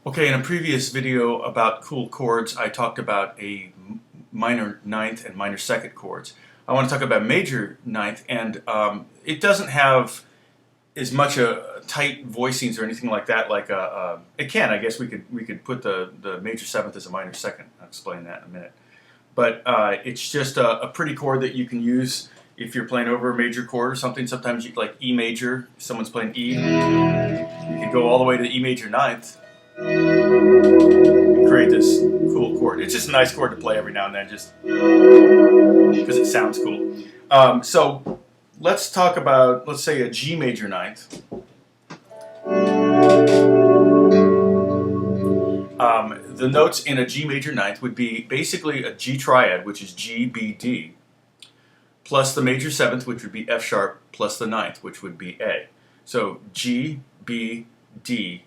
Okay, in a previous video about cool chords, I talked about a minor ninth and minor second chords. I want to talk about major ninth, and it doesn't have as much tight voicings or anything like that. It can, I guess we could put the major seventh as a minor second. I'll explain that in a minute. But it's just a pretty chord that you can use if you're playing over a major chord or something. Sometimes you like E major. If someone's playing E, you can go all the way to E major ninth and create this cool chord. It's just a nice chord to play every now and then, just because it sounds cool. So let's talk about, let's say, a G major ninth. The notes in a G major ninth would be basically a G triad, which is G, B, D, plus the major seventh, which would be F sharp, plus the ninth, which would be A. So G, B, D,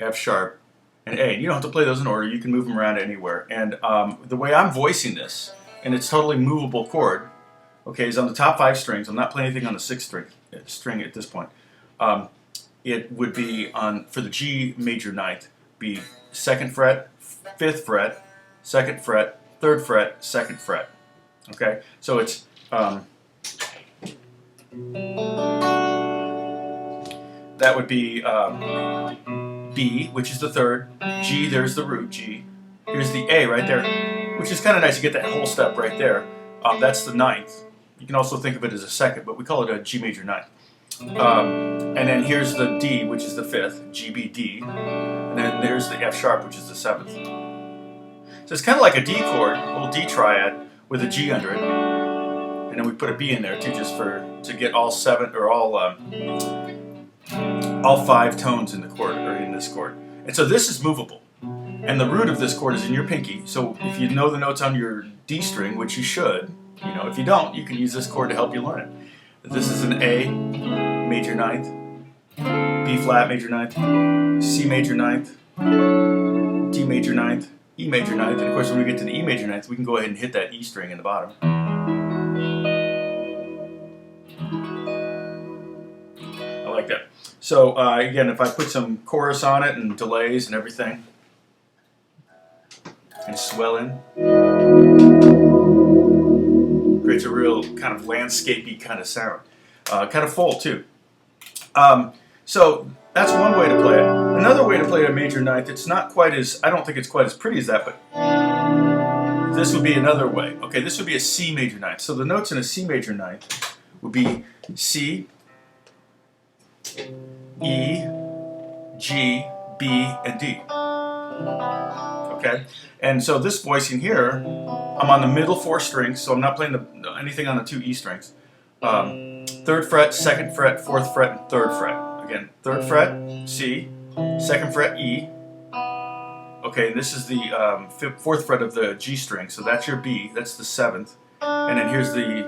F sharp, and A. You don't have to play those in order. You can move them around anywhere. And the way I'm voicing this, and it's totally movable chord, okay, is on the top 5 strings. I'm not playing anything on the 6th string at this point. It would be on, for the G major ninth, be 2nd fret, 5th fret, 2nd fret, 3rd fret, 2nd fret. Okay, so it's that would be B, which is the 3rd, G, there's the root G, here's the A right there, which is kind of nice. You get that whole step right there. That's the 9th. You can also think of it as a 2nd, but we call it a G major ninth. And then here's the D, which is the 5th, G, B, D, and then there's the F sharp, which is the 7th. So it's kind of like a D chord, a little D triad with a G under it, and then we put a B in there too, just to get all 7 or all 5 tones in the chord, or in this chord. And so this is movable, and the root of this chord is in your pinky. So if you know the notes on your D string, which you should, you know, if you don't, you can use this chord to help you learn it. This is an A major ninth, B flat major ninth, C major ninth, D major ninth, E major ninth, and of course when we get to the E major ninth, we can go ahead and hit that E string in the bottom. I like that. So again, if I put some chorus on it and delays and everything, and swell in, creates a real kind of landscapey kind of sound. Kind of full too. So that's one way to play it. Another way to play a major ninth, it's not quite as, I don't think it's quite as pretty as that, but this would be another way. Okay, this would be a C major ninth. So the notes in a C major ninth would be C, E, G, B, and D. Okay, and so this voicing here, I'm on the middle 4 strings, so I'm not playing anything on the 2 E strings. 3rd fret, 2nd fret, 4th fret, and 3rd fret. Again, 3rd fret, C, 2nd fret, E. Okay, and this is the 4th fret of the G string, so that's your B, that's the 7th. And then here's the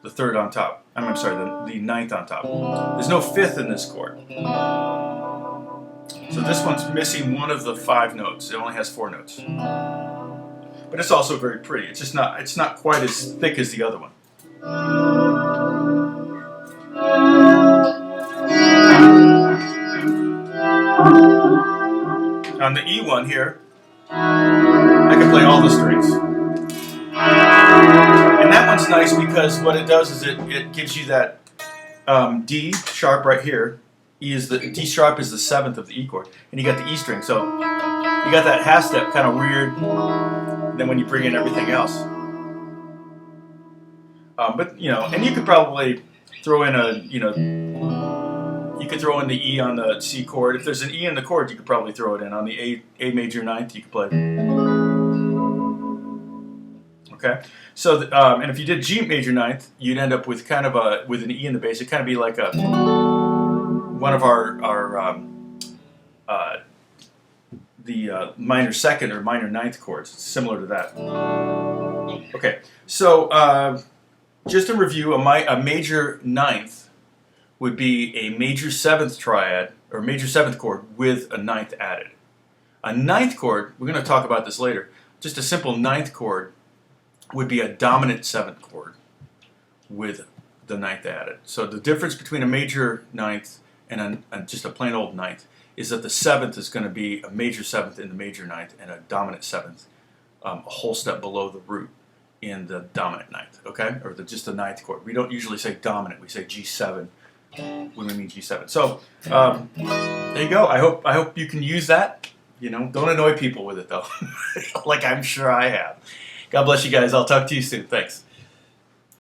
3rd on top. I'm sorry, the 9th on top. There's no 5th in this chord. So this one's missing one of the 5 notes. It only has 4 notes. But it's also very pretty. It's just not, it's not quite as thick as the other one. On the E one here, I can play all the strings. And that one's nice because what it does is it gives you that D sharp right here. D sharp is the 7th of the E chord, and you got the E string. So you got that half step, kind of weird. Then when you bring in everything else, but you know, and you could probably throw in you could throw in the E on the C chord. If there's an E in the chord, you could probably throw it in. On the A major ninth, you could play. Okay, so and if you did G major ninth, you'd end up with kind of with an E in the bass. It'd kind of be like one of our minor second or minor ninth chords. It's similar to that. Okay, so just to review, a major ninth would be a major 7th triad, or major 7th chord with a 9th added. A 9th chord, we're going to talk about this later, just a simple 9th chord would be a dominant 7th chord with the 9th added. So the difference between a major 9th and just a plain old 9th is that the seventh is going to be a major seventh in the major ninth and a dominant seventh a whole step below the root in the dominant ninth, okay? Or just the ninth chord. We don't usually say dominant, we say G7 when we mean G7. So there you go. I hope you can use that. You know, don't annoy people with it though, like I'm sure I have. God bless you guys. I'll talk to you soon. Thanks.